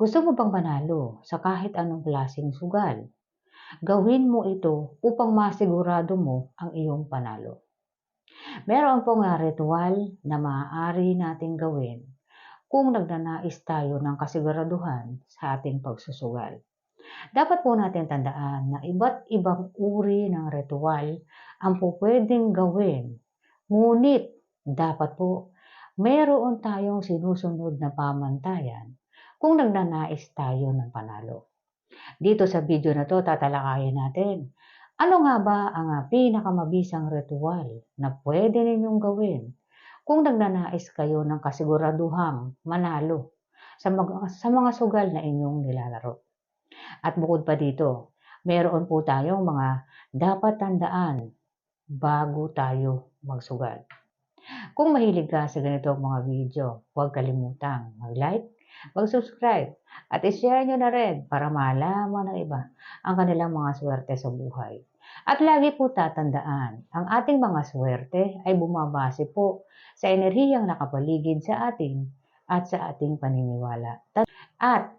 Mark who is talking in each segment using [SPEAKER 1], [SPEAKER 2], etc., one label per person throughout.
[SPEAKER 1] Gusto mo bang manalo sa kahit anong klaseng sugal? Gawin mo ito upang masigurado mo ang iyong panalo. Meron pong ritual na maaari nating gawin kung nagnanais tayo ng kasiguraduhan sa ating pagsusugal. Dapat po natin tandaan na iba't ibang uri ng ritual ang pwedeng gawin. Ngunit dapat po mayroon tayong sinusunod na pamantayan kung nagnanais tayo ng panalo. Dito sa video na to, tatalakayin natin ano nga ba ang pinakamabisang ritual na pwede ninyong gawin kung nagnanais kayo ng kasiguraduhang manalo sa mga sugal na inyong nilalaro. At bukod pa dito, meron po tayong mga dapat tandaan bago tayo magsugal. Kung mahilig ka sa ganitong mga video, huwag kalimutang mag-like, mag-subscribe, at i-share nyo na rin para malaman ng iba ang kanilang mga swerte sa buhay. At lagi po tatandaan, ang ating mga swerte ay bumabase po sa enerhiyang nakapaligid sa atin at sa ating paniniwala. At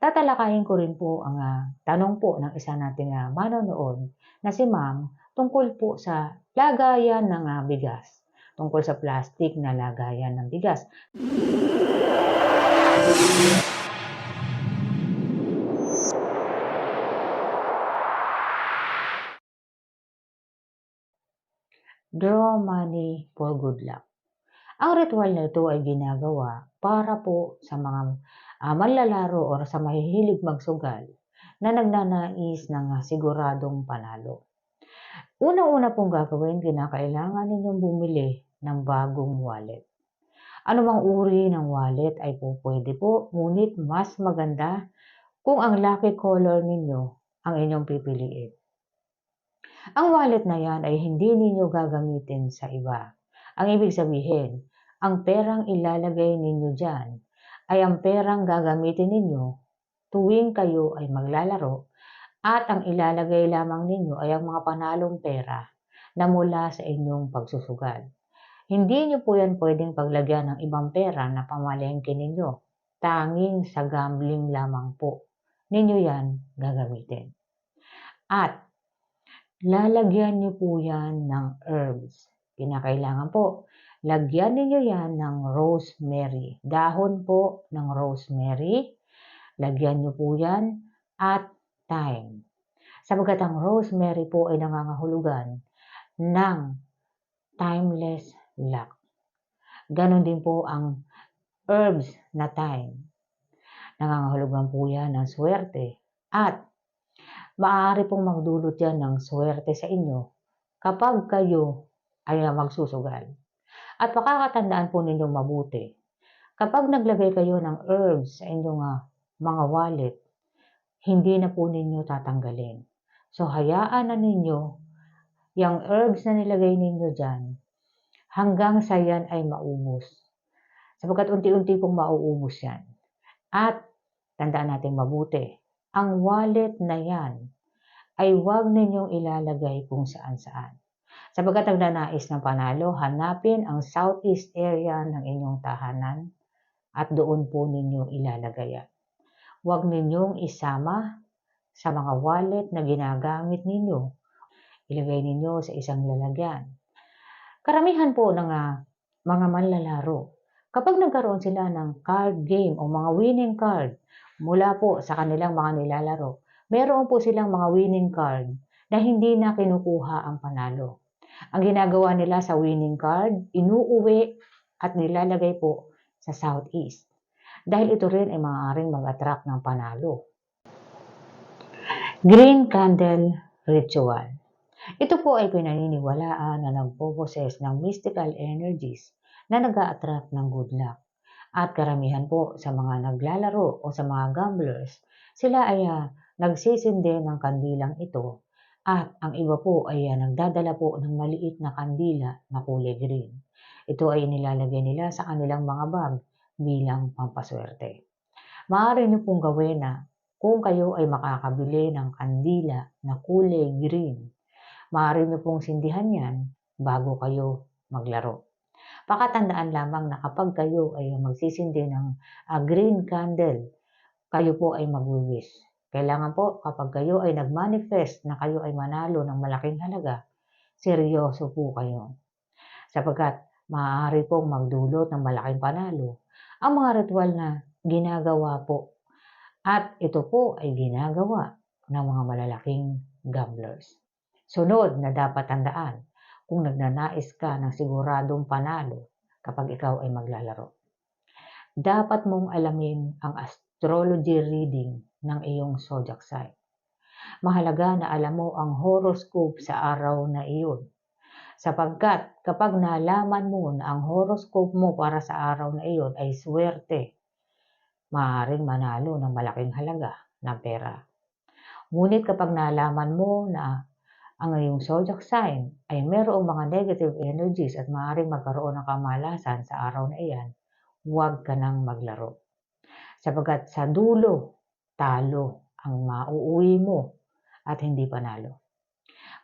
[SPEAKER 1] tatalakayin ko rin po ang tanong po ng isa nating manonood na si Ma'am tungkol po sa lagayan ng bigas. Tungkol sa plastic na lagayan ng bigas. Draw money for good luck. Ang ritual na ito ay ginagawa para po sa mga manlalaro o sa mahihilig magsugal na nagnanais ng siguradong panalo. Una-una pong gagawin, kinakailangan ninyong bumili ng bagong wallet. Anumang uri ng wallet ay pwede po, ngunit mas maganda kung ang lucky color ninyo ang inyong pipiliin. Ang wallet na yan ay hindi ninyo gagamitin sa iba. Ang ibig sabihin, ang perang ilalagay ninyo dyan ay ang perang gagamitin ninyo tuwing kayo ay maglalaro at ang ilalagay lamang ninyo ay ang mga panalong pera na mula sa inyong pagsusugal. Hindi nyo po yan pwedeng paglagyan ng ibang pera na pamalengke ninyo. Tanging sa gambling lamang po ninyo yan gagamitin. At lalagyan nyo po yan ng herbs. Kinakailangan po, lagyan ninyo yan ng rosemary. Dahon po ng rosemary. Lagyan nyo po yan at thyme. Sapagkat ang rosemary po ay nangangahulugan ng timeless luck. Ganon din po ang herbs na thyme. Nangangahulugan po yan ng swerte at maaari pong magdulot yan ng swerte sa inyo kapag kayo ay magsusugal. At pakakatandaan po ninyong mabuti, kapag naglagay kayo ng herbs sa inyong mga wallet, hindi na po ninyo tatanggalin. So hayaan na ninyo yung herbs na nilagay ninyo dyan hanggang sa yan ay maubos. Sapagkat unti-unti pong mauubos yan. At tandaan natin mabuti, ang wallet na yan ay huwag ninyong ilalagay kung saan-saan. Sapagkat nagnanais ng panalo, hanapin ang southeast area ng inyong tahanan at doon po ninyo ilalagay yan. Huwag ninyong isama sa mga wallet na ginagamit ninyo. Ilagay ninyo sa isang lalagyan. Karamihan po ng mga manlalaro, kapag nagkaroon sila ng card game o mga winning card mula po sa kanilang mga nilalaro, meron po silang mga winning card na hindi na kinukuha ang panalo. Ang ginagawa nila sa winning card, inuuwi at nilalagay po sa southeast. Dahil ito rin ay maaaring mag-attract ng panalo. Green Candle Ritual. Ito po ay pinaniniwalaan na nagpo-possess ng mystical energies na nag-a-attract ng good luck. At karamihan po sa mga naglalaro o sa mga gamblers, sila ay nagsisindi ng kandilang ito at ang iba po ay nagdadala po ng maliit na kandila na kulay green. Ito ay nilalagay nila sa kanilang mga bag bilang pampaswerte. Maaari niyo pong gawin na kung kayo ay makakabili ng kandila na kulay green, maaari niyo pong sindihan yan bago kayo maglaro. Pakatandaan lamang na kapag kayo ay magsisindi ng green candle, kayo po ay magwi-wish. Kailangan po kapag kayo ay nag-manifest na kayo ay manalo ng malaking halaga, seryoso po kayo. Sapagkat maaari pong magdulot ng malaking panalo ang mga ritual na ginagawa po. At ito po ay ginagawa ng mga malalaking gamblers. Sunod na dapat tandaan kung nagnanais ka ng siguradong panalo kapag ikaw ay maglalaro. Dapat mong alamin ang astrology reading ng iyong zodiac sign. Mahalaga na alam mo ang horoscope sa araw na iyon. Sapagkat kapag nalaman mo na ang horoscope mo para sa araw na iyon ay swerte, maaaring manalo ng malaking halaga ng pera. Ngunit kapag nalaman mo na ang iyong zodiac sign ay mayroong mga negative energies at maaaring magkaroon ng kamalasan sa araw na iyan, huwag ka nang maglaro. Sapagkat sa dulo, talo ang mauuwi mo at hindi panalo.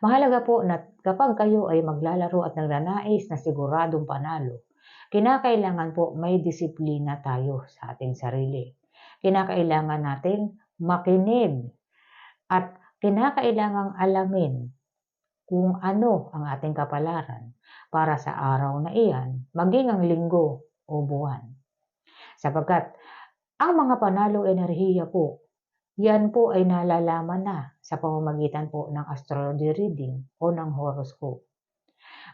[SPEAKER 1] Mahalaga po na kapag kayo ay maglalaro at nagnanais na siguradong panalo, kinakailangan po may disiplina tayo sa ating sarili. Kinakailangan nating makinig at kinakailangang alamin kung ano ang ating kapalaran para sa araw na iyan, maging ang linggo o buwan. Sapagkat ang mga panalo enerhiya po, yan po ay nalalaman na sa pamamagitan po ng astrology reading o ng horoscope.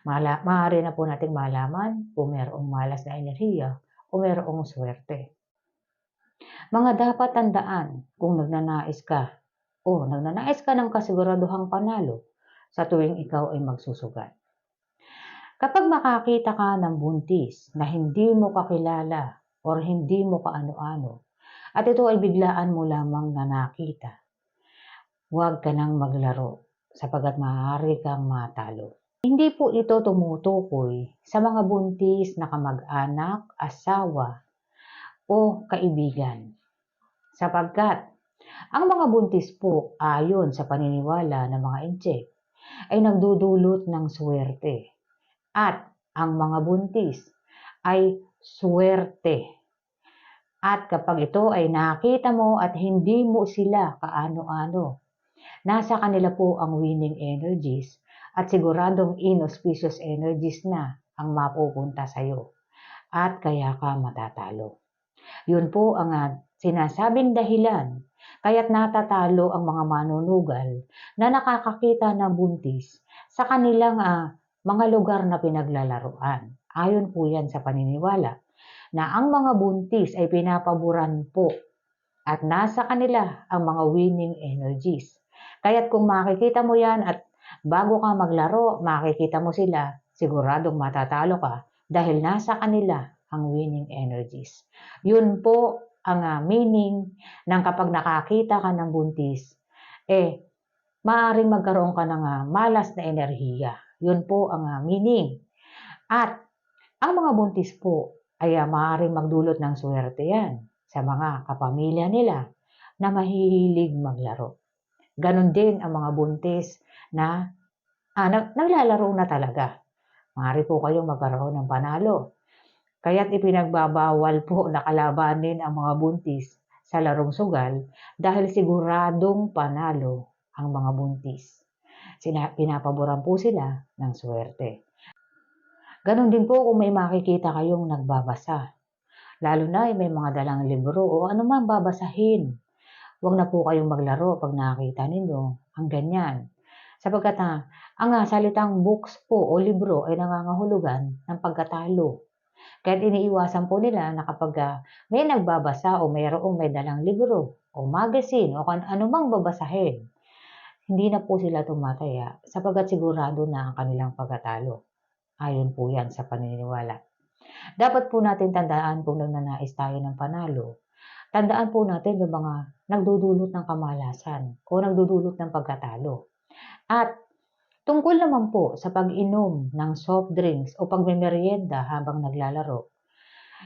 [SPEAKER 1] Maaari na po nating malaman kung mayroong malas na enerhiya o mayroong swerte. Mga dapat tandaan kung nagnanais ka ng kasiguraduhang panalo sa tuwing ikaw ay magsusugal. Kapag makakita ka ng buntis na hindi mo kakilala or hindi mo kaano-ano, at ito ay biglaan mo lamang na nakita, huwag ka nang maglaro sapagkat maaari kang matalo. Hindi po ito tumutukoy sa mga buntis na kamag-anak, asawa o kaibigan. Sapagkat ang mga buntis po ayon sa paniniwala ng mga incheck ay nagdudulot ng swerte. At ang mga buntis ay swerte. At kapag ito ay nakita mo at hindi mo sila kaano-ano, nasa kanila po ang winning energies at siguradong inauspicious energies na ang mapupunta sa iyo. At kaya ka matatalo. Yun po ang sinasabing dahilan kaya't natatalo ang mga manunugal na nakakakita ng buntis sa kanilang mga lugar na pinaglalaruan. Ayon po yan sa paniniwala na ang mga buntis ay pinapaboran po at nasa kanila ang mga winning energies. Kaya't kung makikita mo yan at bago ka maglaro, makikita mo sila, siguradong matatalo ka dahil nasa kanila ang winning energies. Yun po ang meaning ng kapag nakakita ka ng buntis, maaaring magkaroon ka ng malas na enerhiya. Yun po ang meaning. At ang mga buntis po ay maaaring magdulot ng swerte yan sa mga kapamilya nila na mahihilig maglaro. Ganon din ang mga buntis na naglalaro na talaga. Maaari po kayong magkaroon ng panalo. Kaya't ipinagbabawal po na kalabanin ang mga buntis sa larong sugal dahil siguradong panalo ang mga buntis. Pinapaboran po sila ng swerte. Ganon din po kung may makikita kayong nagbabasa. Lalo na may mga dalang libro o anumang babasahin. Huwag na po kayong maglaro pag nakakita ninyo ang ganyan. Sapagkat ang salitang books po o libro ay nangangahulugan ng pagkatalo. Kaya iniiwasan po nila na kapag may nagbabasa o mayroong may dalang libro o magazine o anumang babasahin, hindi na po sila tumataya sapagkat sigurado na ang kanilang pagkatalo. Ayon po yan sa paniniwala. Dapat po natin tandaan kung nagnanais tayo ng panalo. Tandaan po natin yung mga nagdudulot ng kamalasan o nagdudulot ng pagkatalo. At tungkol naman po sa pag-inom ng soft drinks o pagmemeryenda habang naglalaro,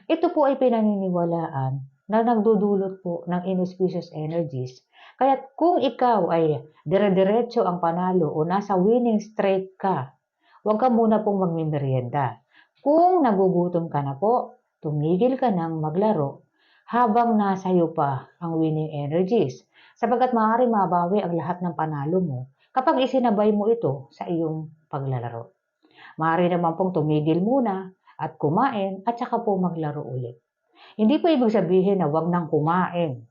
[SPEAKER 1] ito po ay pinaniniwalaan na nagdudulot po ng inauspicious energies. Kaya't kung ikaw ay dire-diretso ang panalo o nasa winning streak ka, huwag ka muna pong magmemeryenda. Kung nagugutom ka na po, tumigil ka ng maglaro habang nasa iyo pa ang winning energies, sapagkat maaaring mabawi ang lahat ng panalo mo kapag isinabay mo ito sa iyong paglalaro. Maaari naman pong tumigil muna at kumain at saka po maglaro ulit. Hindi po ibig sabihin na wag nang kumain.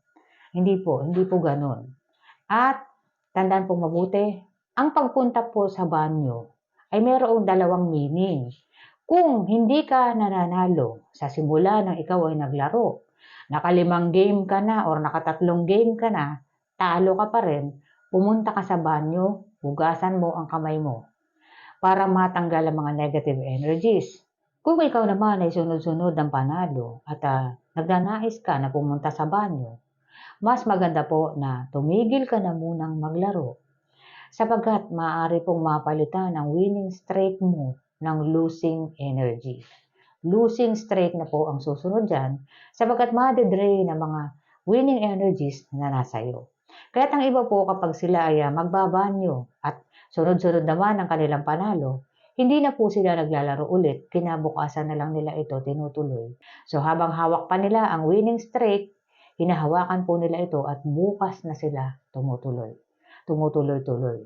[SPEAKER 1] Hindi po ganun. At tandaan po mabuti, ang pagpunta po sa banyo ay mayroong dalawang meaning. Kung hindi ka nananalo sa simula ng ikaw ay naglaro, naka-5 game ka na or naka-3 game ka na, talo ka pa rin, pumunta ka sa banyo, hugasan mo ang kamay mo para matanggal ang mga negative energies. Kung ikaw naman ay sunod-sunod ng panalo at nagnanais ka na pumunta sa banyo, mas maganda po na tumigil ka na munang maglaro sapagkat maaari pong mapalitan ang winning streak mo ng losing energy. Losing streak na po ang susunod dyan sapagkat ma-drain ang mga winning energies na nasa iyo. Kaya't ang iba po kapag sila ay magbabanyo at sunod-sunod naman ang kanilang panalo, hindi na po sila naglalaro ulit, kinabukasan na lang nila ito tinutuloy. So habang hawak pa nila ang winning streak, hinahawakan po nila ito at bukas na sila tumutuloy. Tumutuloy-tuloy.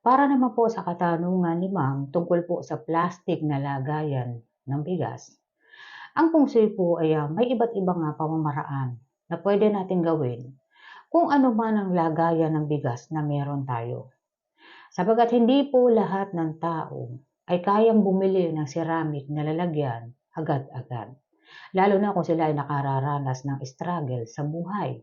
[SPEAKER 1] Para naman po sa katanungan ni Ma'am tungkol po sa plastic na lagayan ng bigas, ang feng shui po ay may iba't ibang pamamaraan na pwede natin gawin kung ano man ang lagayan ng bigas na meron tayo. Sapagkat hindi po lahat ng tao ay kayang bumili ng ceramic na lalagyan agad-agad. Lalo na kung sila ay nakararanas ng struggle sa buhay.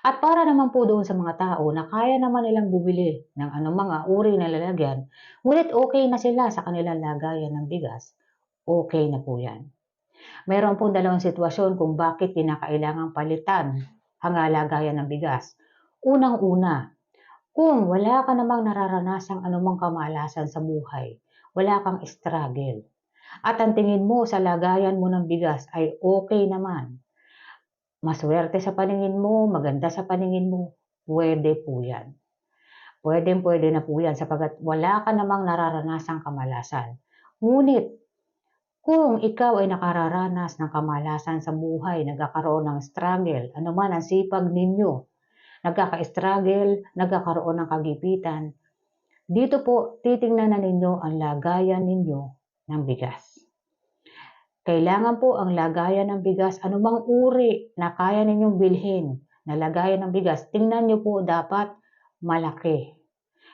[SPEAKER 1] At para naman po doon sa mga tao na kaya naman nilang bumili ng mga uri na lalagyan, ngunit okay na sila sa kanilang lagayan ng bigas, okay na po yan. Mayroon pong dalawang sitwasyon kung bakit kinakailangang palitan ang lagayan ng bigas. Unang-una, kung wala ka namang nararanasang anumang kamalasan sa buhay, wala kang struggle, at ang tingin mo sa lagayan mo ng bigas ay okay naman, maswerte sa paningin mo, maganda sa paningin mo, pwede po yan. Pwede na po yan sapagkat wala ka namang nararanasang kamalasan. Ngunit, kung ikaw ay nakararanas ng kamalasan sa buhay, nagkakaroon ng struggle, anuman ang sipag ninyo, nagkaka-struggle, nagkakaroon ng kagipitan, dito po titingnan na ninyo ang lagayan ninyo ng bigas. Kailangan po ang lagayan ng bigas, anumang uri na kaya ninyong bilhin na lagayan ng bigas, tingnan nyo po dapat malaki.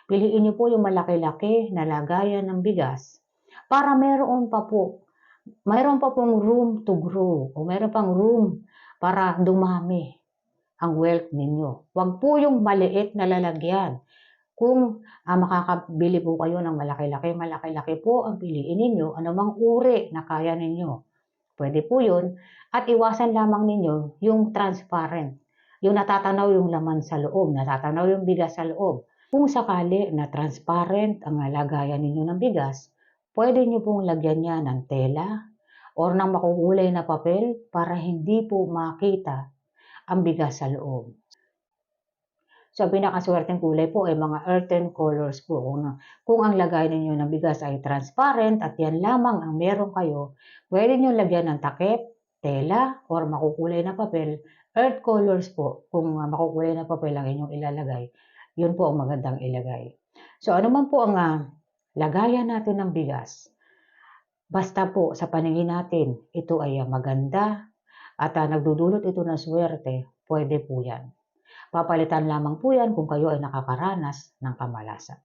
[SPEAKER 1] Piliin nyo po yung malaki-laki na lagayan ng bigas para mayroon pa pong room to grow o mayroon pang room para dumami ang wealth ninyo. Huwag po yung maliit na lalagyan. Kung makakabili po kayo ng malaki-laki po ang piliin ninyo, anumang uri na kaya ninyo. Pwede po yun. At iwasan lamang ninyo yung transparent. Yung natatanaw yung laman sa loob, natatanaw yung bigas sa loob. Kung sakali na transparent ang lagayan ninyo ng bigas, pwede nyo pong lagyan niya ng tela or ng makukulay na papel para hindi po makita ang bigas sa loob. So, ang pinakaswerteng kulay po ay mga earthen colors po. Kung ang lagay ninyo ng bigas ay transparent at yan lamang ang meron kayo, pwede nyo lagyan ng takip, tela, or makukulay na papel. Earth colors po, kung makukulay na papel ang inyong ilalagay, yun po ang magandang ilagay. So, ano man po ang lagayan natin ng bigas, basta po sa paningin natin, ito ay maganda at nagdudulot ito ng swerte, pwede po yan. Papalitan lamang po yan kung kayo ay nakakaranas ng kamalasan.